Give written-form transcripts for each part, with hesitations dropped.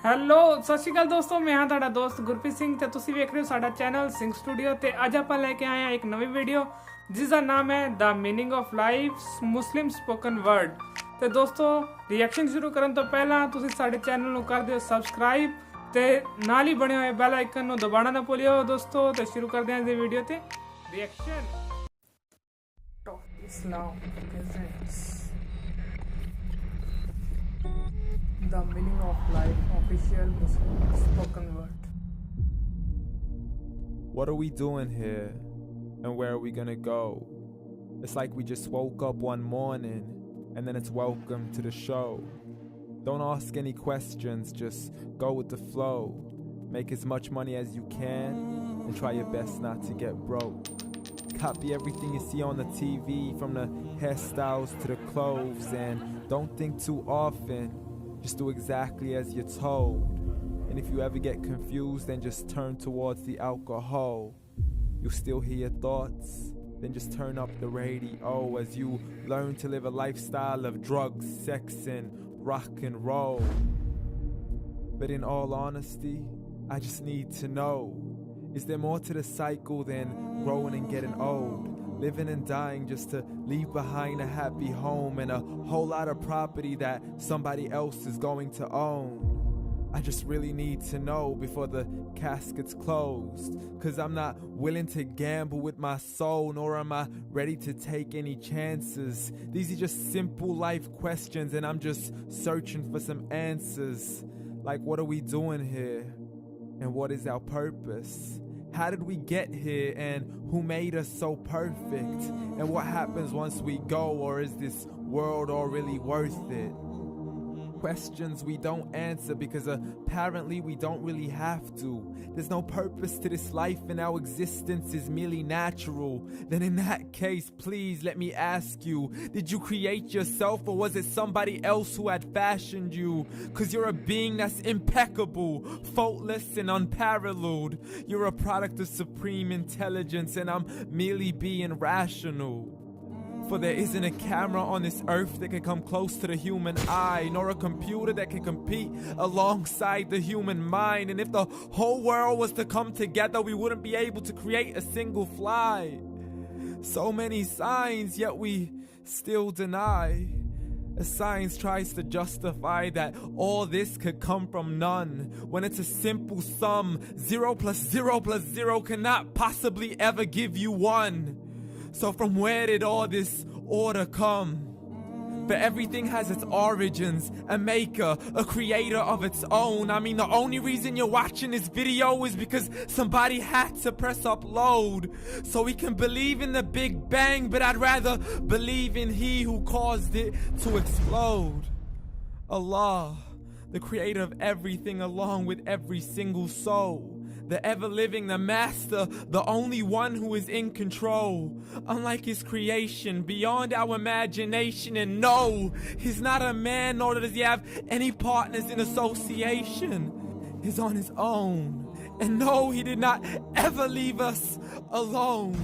Hello ਸਤਿ ਸ਼੍ਰੀ ਅਕਾਲ ਦੋਸਤੋ, ਮੈਂ ਹਾਂ ਤੁਹਾਡਾ ਦੋਸਤ ਗੁਰਪ੍ਰੀਤ ਸਿੰਘ ਤੇ ਤੁਸੀਂ ਵੇਖ ਰਹੇ ਹੋ ਸਾਡਾ ਚੈਨਲ ਸਿੰਘ ਸਟੂਡੀਓ। ਤੇ ਅੱਜ ਆਪਾਂ ਲੈ ਕੇ ਆਏ ਹਾਂ ਇੱਕ ਨਵੀਂ ਵੀਡੀਓ ਜਿਸ ਦਾ ਨਾਮ ਹੈ the meaning of life Muslim spoken word. ਤੇ ਦੋਸਤੋ ਰਿਐਕਸ਼ਨ ਸ਼ੁਰੂ ਕਰਨ ਤੋਂ ਪਹਿਲਾਂ ਤੁਸੀਂ ਸਾਡੇ ਚੈਨਲ ਨੂੰ ਕਰ ਦਿਓ ਸਬਸਕ੍ਰਾਈਬ ਤੇ ਨਾਲ ਹੀ ਬਣੇ ਹੋਏ ਬੈਲ ਆਈਕਨ ਨੂੰ ਦਬਾਉਣਾ ਨਾ ਭੁੱਲਿਓ ਦੋਸਤੋ। ਤੇ ਸ਼ੁਰੂ ਕਰਦੇ ਹਾਂ ਇਸ ਵੀਡੀਓ ਤੇ reaction. Islam presents The Meaning of Life official Muslim spoken word. What are we doing here? And where are we gonna go? It's like we just woke up one morning and then it's welcome to the show. Don't ask any questions, just go with the flow. Make as much money as you can and try your best not to get broke. Copy everything you see on the TV, from the hairstyles to the clothes, and don't think too often. Just do exactly as you're told. And if you ever get confused, then just turn towards the alcohol. You still hear your thoughts? Then just turn up the radio as you learn to live a lifestyle of drugs, sex, and rock and roll. But in all honesty, I just need to know, is there more to the cycle than growing and getting old? Living and dying just to leave behind a happy home and a whole lot of property that somebody else is going to own. I just really need to know before the casket's closed, 'cause I'm not willing to gamble with my soul, nor am I ready to take any chances. These are just simple life questions and I'm just searching for some answers. Like, what are we doing here? And what is our purpose? How did we get here, and who made us so perfect? And what happens once we go, or is this world all really worth it? Questions we don't answer because apparently we don't really have to. There's no purpose to this life and our existence is merely natural. Then in that case, please let me ask you, did you create yourself or was it somebody else who had fashioned you? 'Cause you're a being that's impeccable, faultless and unparalleled. You're a product of supreme intelligence and I'm merely being rational. For there isn't a camera on this earth that can come close to the human eye, nor a computer that can compete alongside the human mind. And if the whole world was to come together, we wouldn't be able to create a single fly. So many signs, yet we still deny. As science tries to justify that all this could come from none, when it's a simple sum. 0 plus 0 plus 0 cannot possibly ever give you 1. So from where did all this order come? For everything has its origins, a maker, a creator of its own. I mean, the only reason you're watching this video is because somebody had to press upload. So we can believe in the Big Bang, but I'd rather believe in He who caused it to explode. Allah, the creator of everything along with every single soul. The ever-living, the master, the only one who is in control. Unlike his creation, beyond our imagination. And no, he's not a man, nor does he have any partners in association. He's on his own. And no, he did not ever leave us alone.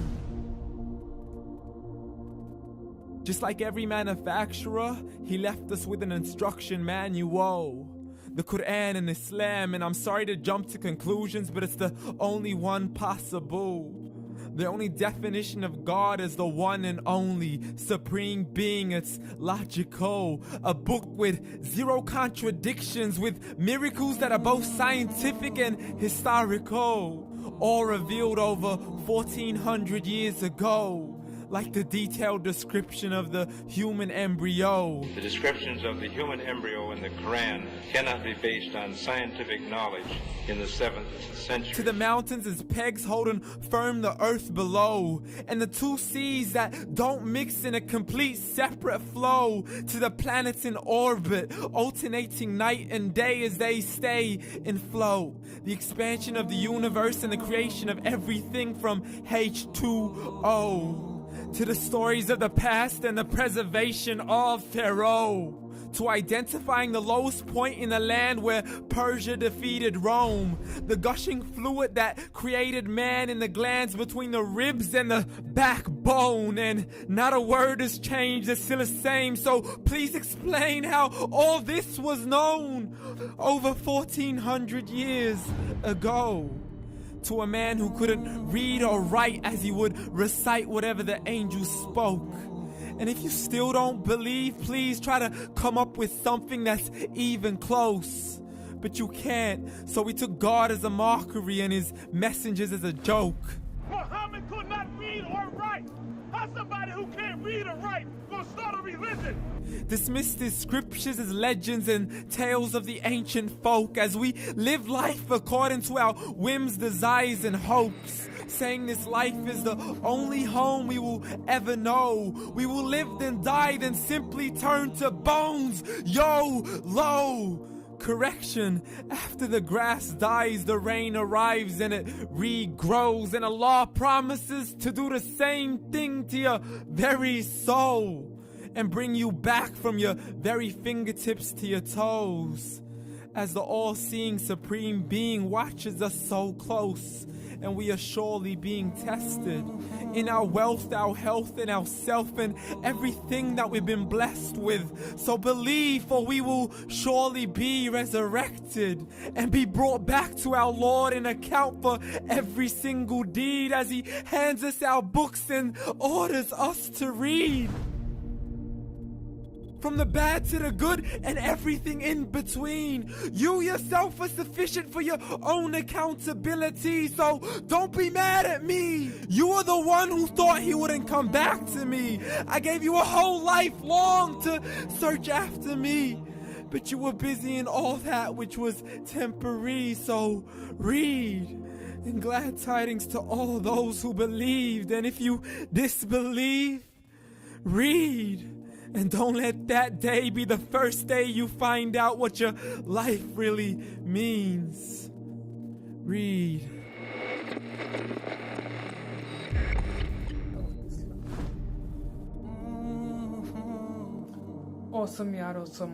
Just like every manufacturer, he left us with an instruction manual. The Quran and Islam, and I'm sorry to jump to conclusions, but it's the only one possible. The only definition of God is the one and only supreme being. It's logical, a book with 0 contradictions, with miracles that are both scientific and historical, all revealed over 1400 years ago. Like the detailed description of the human embryo. The descriptions of the human embryo in the Quran cannot be based on scientific knowledge in the 7th century. To the mountains as pegs holding firm the earth below, and the 2 seas that don't mix in a complete separate flow. To the planets in orbit, alternating night and day as they stay in flow. The expansion of the universe and the creation of everything from H2O. To the stories of the past and the preservation of Pharaoh. to identifying the lowest point in the land where Persia defeated Rome, the gushing fluid that created man in the glands between the ribs and the backbone, and not a word has changed, it's still the same. So please explain how all this was known. over 1400 years ago. To a man who couldn't read or write as he would recite whatever the angels spoke. And if you still don't believe, please try to come up with something that's even close. But you can't, so we took God as a mockery and his messengers as a joke. Muhammad could not read or write. How somebody who can't read or write gonna start a religion? Dismissed his scriptures as legends and tales of the ancient folk as we live life according to our whims, desires, and hopes. Saying this life is the only home we will ever know. We will live then die, then simply turn to bones. YOLO! Correction, after the grass dies, the rain arrives and it regrows. And Allah promises to do the same thing to your very soul and bring you back from your very fingertips to your toes. As the all-seeing supreme being watches us so close, and we are surely being tested in our wealth, our health, and our self, and everything that we've been blessed with. So believe, for we will surely be resurrected and be brought back to our Lord and account for every single deed as he hands us our books and orders us to read. From the bad to the good and everything in between. You yourself are sufficient for your own accountability, so don't be mad at me. You are the one who thought he wouldn't come back to me. I gave you a whole life long to search after me, but you were busy in all that which was temporary, so read. And glad tidings to all those who believed, and if you disbelieve, read. And don't let that day be the first day you find out what your life really means. Read. Awesome यार, awesome.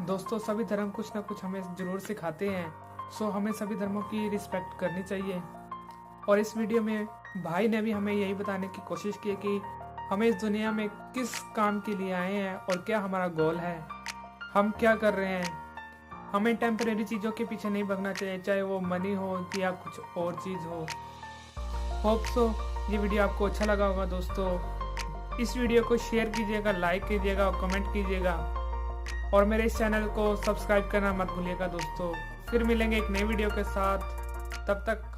दोस्तों, सभी धर्म कुछ ना कुछ हमें जरूर सिखाते हैं, सो हमें सभी धर्मों की रिस्पेक्ट करनी चाहिए। और इस वीडियो में भाई ने भी हमें यही बताने की कोशिश की कि हमें इस दुनिया में किस काम के लिए आए हैं और क्या हमारा गोल है, हम क्या कर रहे हैं। हमें टेम्परेरी चीज़ों के पीछे नहीं भागना चाहिए, चाहे वो मनी हो या कुछ और चीज़ हो। होप सो ये वीडियो आपको अच्छा लगा होगा दोस्तों। इस वीडियो को शेयर कीजिएगा, लाइक कीजिएगा और कमेंट कीजिएगा, और मेरे इस चैनल को सब्सक्राइब करना मत भूलिएगा दोस्तों। फिर मिलेंगे एक नई वीडियो के साथ, तब तक